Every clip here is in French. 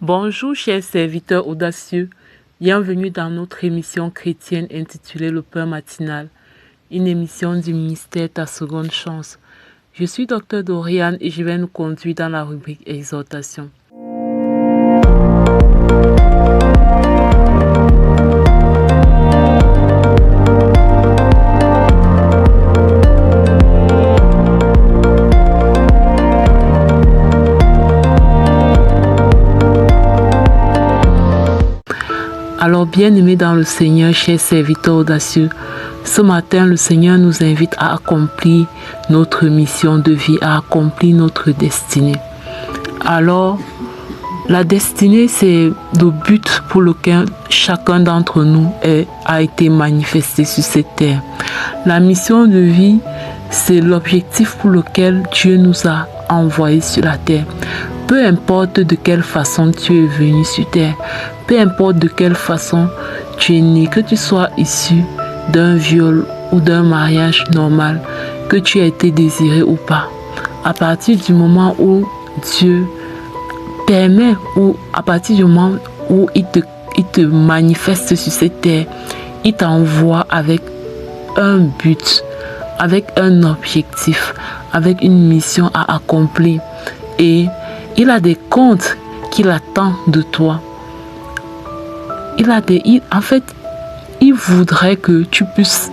Bonjour chers serviteurs audacieux, bienvenue dans notre émission chrétienne intitulée Le Pain matinal, une émission du ministère Ta Seconde Chance. Je suis Dr Doriane et je vais nous conduire dans la rubrique Exhortation. Alors, bien-aimés dans le Seigneur, chers serviteurs audacieux, ce matin, le Seigneur nous invite à accomplir notre mission de vie, à accomplir notre destinée. Alors, la destinée, c'est le but pour lequel chacun d'entre nous a été manifesté sur cette terre. La mission de vie, c'est l'objectif pour lequel Dieu nous a envoyés sur la terre. Peu importe de quelle façon tu es venu sur terre, peu importe de quelle façon tu es né, que tu sois issu d'un viol ou d'un mariage normal, que tu as été désiré ou pas, à partir du moment où Dieu permet, ou à partir du moment où il te manifeste sur cette terre, il t'envoie avec un but, avec un objectif, avec une mission à accomplir. Et il a des comptes qu'il attend de toi. Il voudrait que tu puisses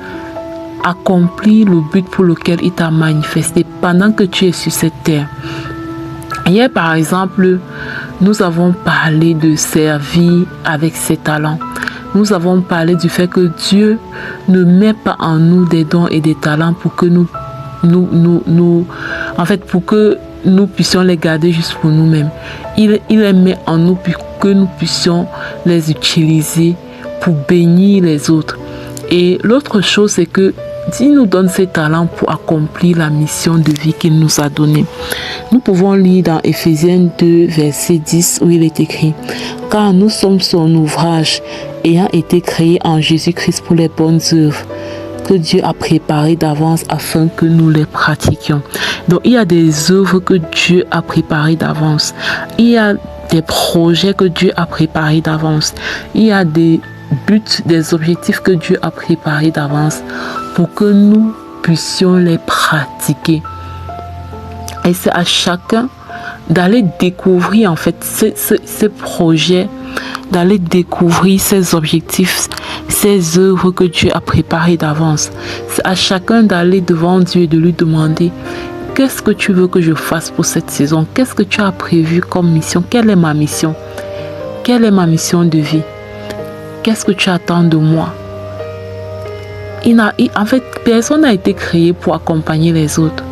accomplir le but pour lequel il t'a manifesté pendant que tu es sur cette terre. Hier, par exemple, nous avons parlé de servir avec ses talents. Nous avons parlé du fait que Dieu ne met pas en nous des dons et des talents pour que pour que nous puissions les garder juste pour nous-mêmes. Il les met en nous pour que nous puissions les utiliser pour bénir les autres. Et l'autre chose, c'est que Dieu nous donne ces talents pour accomplir la mission de vie qu'il nous a donnée. Nous pouvons lire dans Éphésiens 2, verset 10, où il est écrit « Car nous sommes son ouvrage, ayant été créés en Jésus-Christ pour les bonnes œuvres, que Dieu a préparées d'avance afin que nous les pratiquions. » Donc, il y a des œuvres que Dieu a préparées d'avance. Il y a des projets que Dieu a préparés d'avance. Il y a des buts, des objectifs que Dieu a préparés d'avance pour que nous puissions les pratiquer. Et c'est à chacun d'aller découvrir en fait ces projets, d'aller découvrir ces objectifs, ces œuvres que Dieu a préparées d'avance. C'est à chacun d'aller devant Dieu et de lui demander: qu'est-ce que tu veux que je fasse pour cette saison? Qu'est-ce que tu as prévu comme mission? Quelle est ma mission? Quelle est ma mission de vie? Qu'est-ce que tu attends de moi? En fait, personne n'a été créé pour accompagner les autres.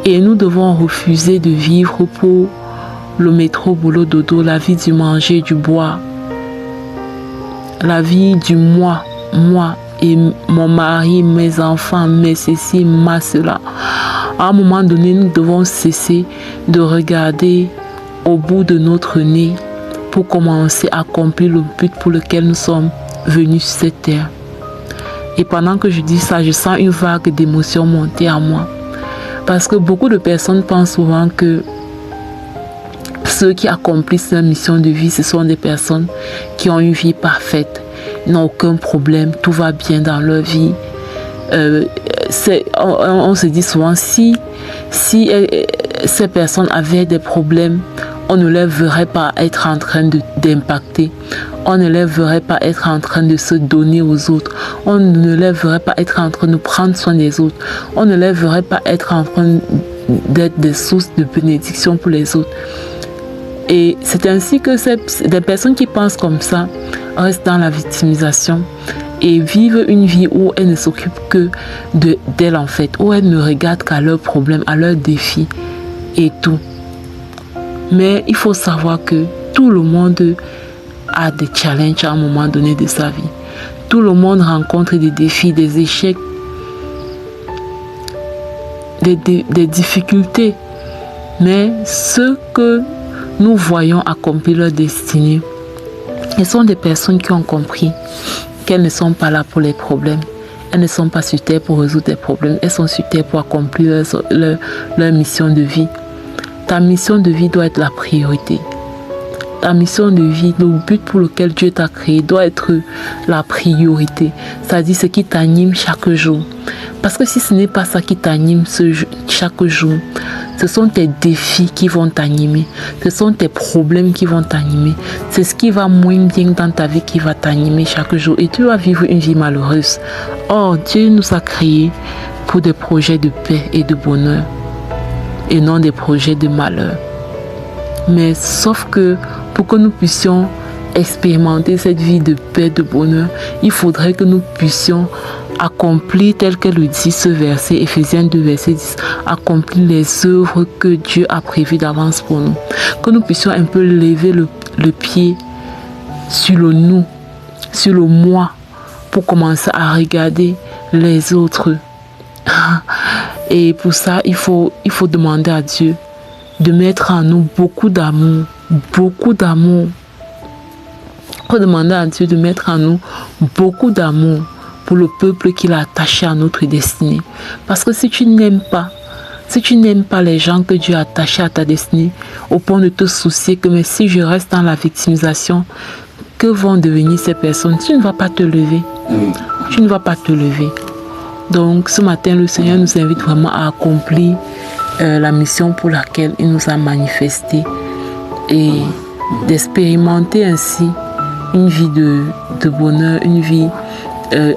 Et nous devons refuser de vivre pour le métro, boulot, dodo, la vie du manger, du boire. La vie du moi et mon mari, mes enfants, mes ceci, ma cela. À un moment donné, nous devons cesser de regarder au bout de notre nez pour commencer à accomplir le but pour lequel nous sommes venus sur cette terre. Et pendant que je dis ça, je sens une vague d'émotions monter à moi. Parce que beaucoup de personnes pensent souvent que ceux qui accomplissent leur mission de vie, ce sont des personnes qui ont une vie parfaite, n'ont aucun problème, tout va bien dans leur vie. On se dit souvent, si ces personnes avaient des problèmes, on ne les verrait pas être en train d'impacter. On ne les verrait pas être en train de se donner aux autres. On ne les verrait pas être en train de prendre soin des autres. On ne les verrait pas être en train d'être des sources de bénédiction pour les autres. Et c'est ainsi que des personnes qui pensent comme ça restent dans la victimisation et vivent une vie où elles ne s'occupent que d'elles en fait, où elles ne regardent qu'à leurs problèmes, à leurs défis et tout. Mais il faut savoir que tout le monde a des challenges à un moment donné de sa vie. Tout le monde rencontre des défis, des échecs, des difficultés. Mais ceux que nous voyons accomplir leur destinée, ce sont des personnes qui ont compris qu'elles ne sont pas là pour les problèmes. Elles ne sont pas sur terre pour résoudre des problèmes. Elles sont sur terre pour accomplir leur mission de vie. Ta mission de vie doit être la priorité. ta mission de vie, le but pour lequel Dieu t'a créé doit être la priorité. C'est-à-dire ce qui t'anime chaque jour. Parce que si ce n'est pas ça qui t'anime chaque jour, ce sont tes défis qui vont t'animer. Ce sont tes problèmes qui vont t'animer. C'est ce qui va moins bien dans ta vie qui va t'animer chaque jour. Et tu vas vivre une vie malheureuse. Or, Dieu nous a créés pour des projets de paix et de bonheur. Et non des projets de malheur. Mais sauf que pour que nous puissions expérimenter cette vie de paix, de bonheur, il faudrait que nous puissions accomplir, tel que le dit ce verset, Éphésiens 2, verset 10, accomplir les œuvres que Dieu a prévues d'avance pour nous. Que nous puissions un peu lever le pied sur le nous, sur le moi, pour commencer à regarder les autres. Et pour ça, il faut demander à Dieu de mettre en nous beaucoup d'amour, beaucoup d'amour. Il faut demander à Dieu de mettre en nous beaucoup d'amour pour le peuple qu'il a attaché à notre destinée. Parce que si tu n'aimes pas les gens que Dieu a attachés à ta destinée, au point de te soucier que mais si je reste dans la victimisation, que vont devenir ces personnes? Tu ne vas pas te lever. Tu ne vas pas te lever. Donc ce matin, le Seigneur nous invite vraiment à accomplir la mission pour laquelle il nous a manifesté et d'expérimenter ainsi une vie de bonheur, une vie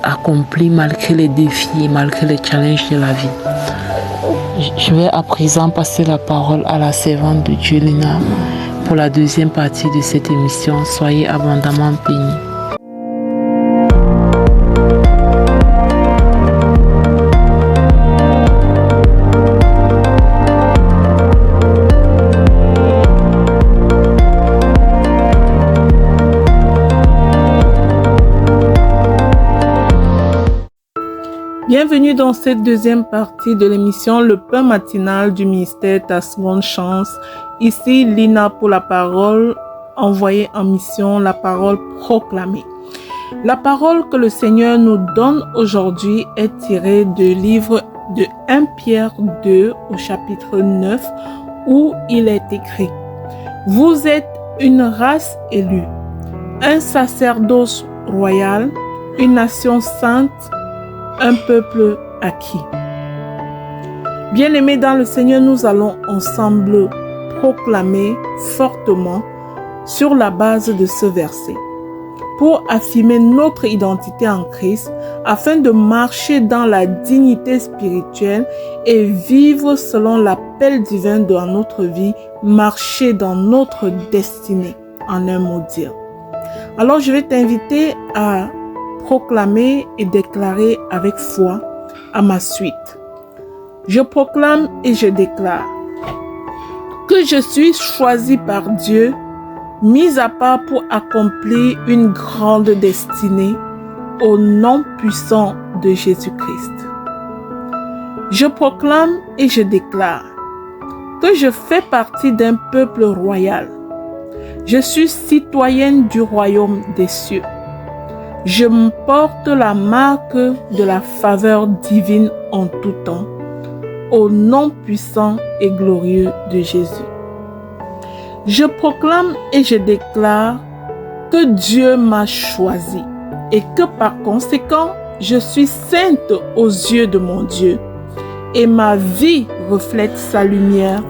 accomplie malgré les défis et malgré les challenges de la vie. Je vais à présent passer la parole à la servante de Dieu, Lina, pour la deuxième partie de cette émission. Soyez abondamment bénis. Bienvenue dans cette deuxième partie de l'émission Le pain matinal du ministère Ta Seconde Chance. Ici, Lina pour la parole envoyée en mission, la parole proclamée. La parole que le Seigneur nous donne aujourd'hui est tirée du livre de 1 Pierre 2 au chapitre 9 où il est écrit: Vous êtes une race élue, un sacerdoce royal, une nation sainte, un peuple acquis. Bien-aimés dans le Seigneur, nous allons ensemble proclamer fortement sur la base de ce verset pour affirmer notre identité en Christ afin de marcher dans la dignité spirituelle et vivre selon l'appel divin dans notre vie, marcher dans notre destinée, en un mot dire. Alors je vais t'inviter à proclamer et déclarer avec foi à ma suite. Je proclame et je déclare que je suis choisi par Dieu, mis à part pour accomplir une grande destinée au nom puissant de Jésus-Christ. Je proclame et je déclare que je fais partie d'un peuple royal. Je suis citoyenne du royaume des cieux. Je porte la marque de la faveur divine en tout temps, au nom puissant et glorieux de Jésus. Je proclame et je déclare que Dieu m'a choisi et que par conséquent, je suis sainte aux yeux de mon Dieu et ma vie reflète sa lumière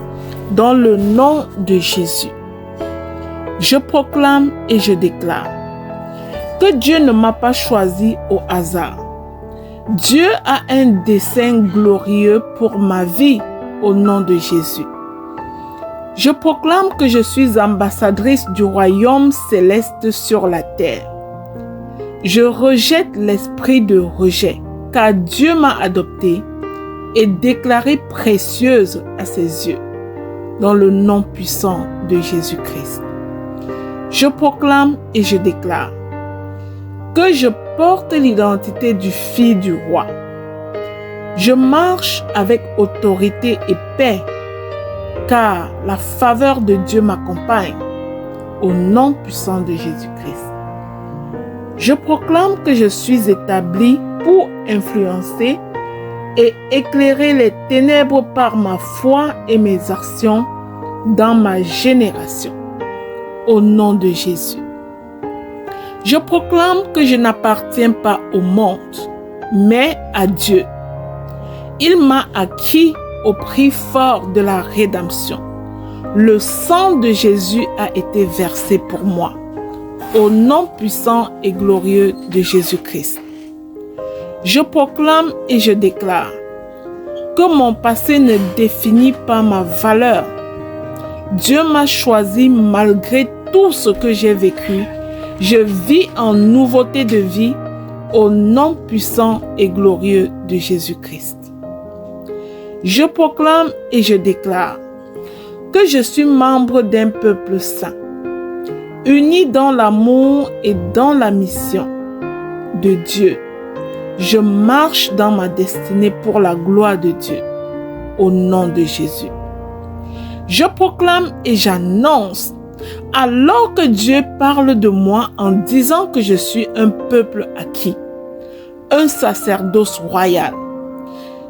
dans le nom de Jésus. Je proclame et je déclare que Dieu ne m'a pas choisi au hasard. Dieu a un dessein glorieux pour ma vie au nom de Jésus. Je proclame que je suis ambassadrice du royaume céleste sur la terre. Je rejette l'esprit de rejet, car Dieu m'a adoptée et déclarée précieuse à ses yeux, dans le nom puissant de Jésus-Christ. Je proclame et je déclare que je porte l'identité du fils du roi. Je marche avec autorité et paix, car la faveur de Dieu m'accompagne, au nom puissant de Jésus-Christ. Je proclame que je suis établi pour influencer et éclairer les ténèbres par ma foi et mes actions dans ma génération. au nom de Jésus. Je proclame que je n'appartiens pas au monde, mais à Dieu. Il m'a acquis au prix fort de la rédemption. Le sang de Jésus a été versé pour moi, au nom puissant et glorieux de Jésus-Christ. Je proclame et je déclare que mon passé ne définit pas ma valeur. Dieu m'a choisi malgré tout ce que j'ai vécu. Je vis en nouveauté de vie au nom puissant et glorieux de Jésus-Christ. Je proclame et je déclare que je suis membre d'un peuple saint, uni dans l'amour et dans la mission de Dieu. Je marche dans ma destinée pour la gloire de Dieu, au nom de Jésus. Je proclame et j'annonce, alors que Dieu parle de moi en disant que je suis un peuple acquis, un sacerdoce royal.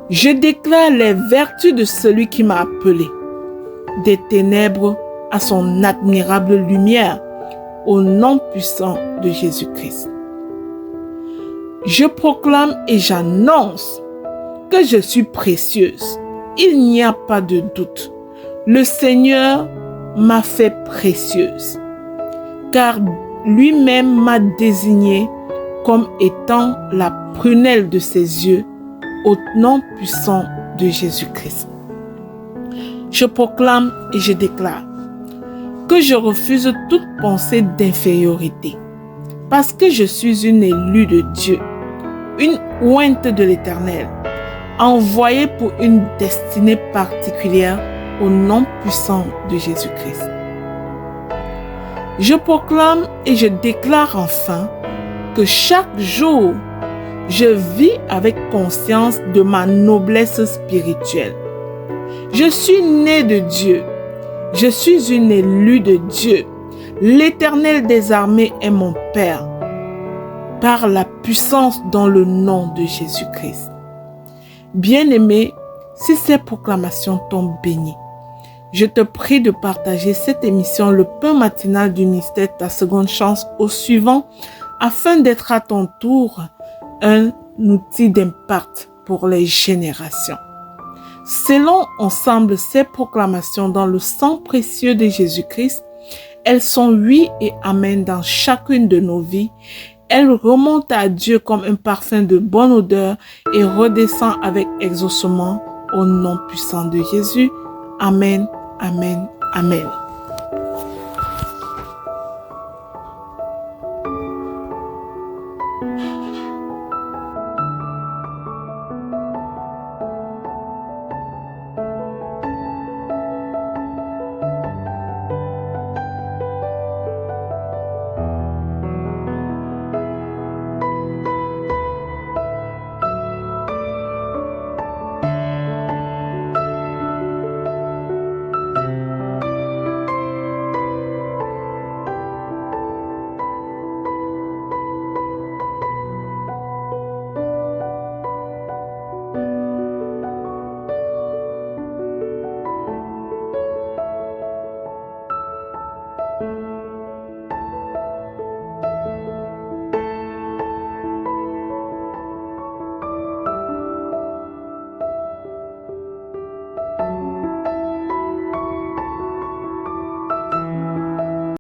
Je déclare les vertus de celui qui m'a appelé, des ténèbres à son admirable lumière, au nom puissant de Jésus-Christ. Je proclame et j'annonce que je suis précieuse. Il n'y a pas de doute. Le Seigneur m'a fait précieuse, car lui-même m'a désignée comme étant la prunelle de ses yeux, au nom puissant de Jésus-Christ. Je proclame et je déclare que je refuse toute pensée d'infériorité, parce que je suis une élue de Dieu, une ointe de l'Éternel, envoyée pour une destinée particulière au nom puissant de Jésus-Christ. Je proclame et je déclare enfin que chaque jour, je vis avec conscience de ma noblesse spirituelle. Je suis né de Dieu. Je suis une élue de Dieu. L'Éternel des armées est mon Père, par la puissance dans le nom de Jésus-Christ. Bien-aimé, si ces proclamations t'ont béni, je te prie de partager cette émission, le pain matinal du mystère, ta seconde chance, au suivant, afin d'être à ton tour un outil d'impact pour les générations. Scellons ensemble ces proclamations dans le sang précieux de Jésus-Christ. Elles sont oui et amen dans chacune de nos vies. Elles remontent à Dieu comme un parfum de bonne odeur et redescendent avec exaucement au nom puissant de Jésus. Amen, amen, amen.